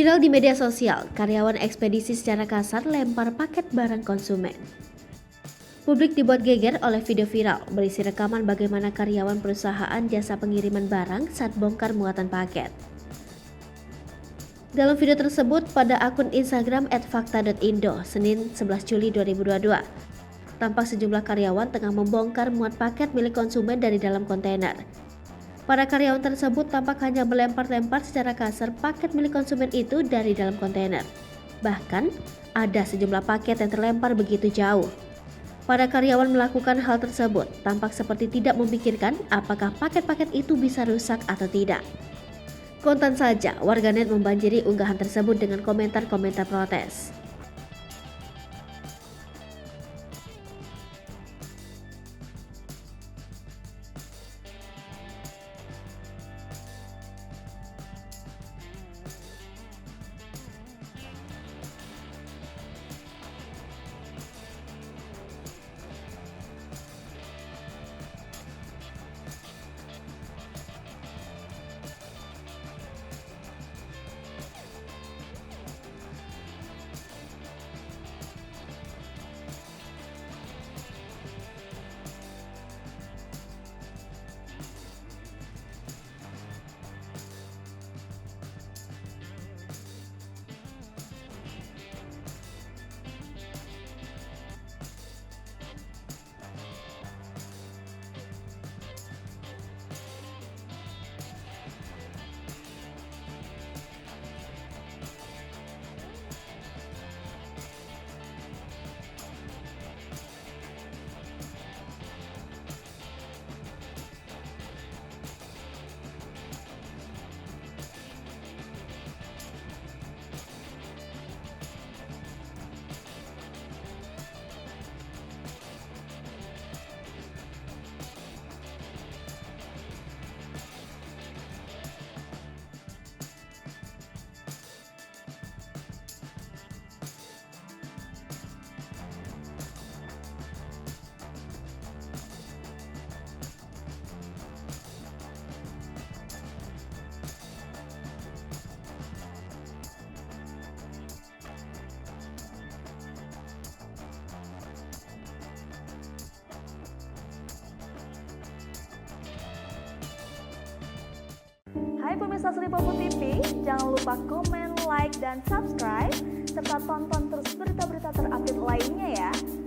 Viral di media sosial, karyawan ekspedisi secara kasar lempar paket barang konsumen. Publik dibuat geger oleh video viral berisi rekaman bagaimana karyawan perusahaan jasa pengiriman barang saat bongkar muatan paket. Dalam video tersebut pada akun Instagram @fakta.indo, Senin 11 Juli 2022, tampak sejumlah karyawan tengah membongkar muat paket milik konsumen dari dalam kontainer. Para karyawan tersebut tampak hanya melempar-lempar secara kasar paket milik konsumen itu dari dalam kontainer. Bahkan, ada sejumlah paket yang terlempar begitu jauh. Para karyawan melakukan hal tersebut tampak seperti tidak memikirkan apakah paket-paket itu bisa rusak atau tidak. Kontan saja, warganet membanjiri unggahan tersebut dengan komentar-komentar protes. Hai pemirsa Sri Popo TV, jangan lupa komen, like, dan subscribe, serta tonton terus berita-berita terupdate lainnya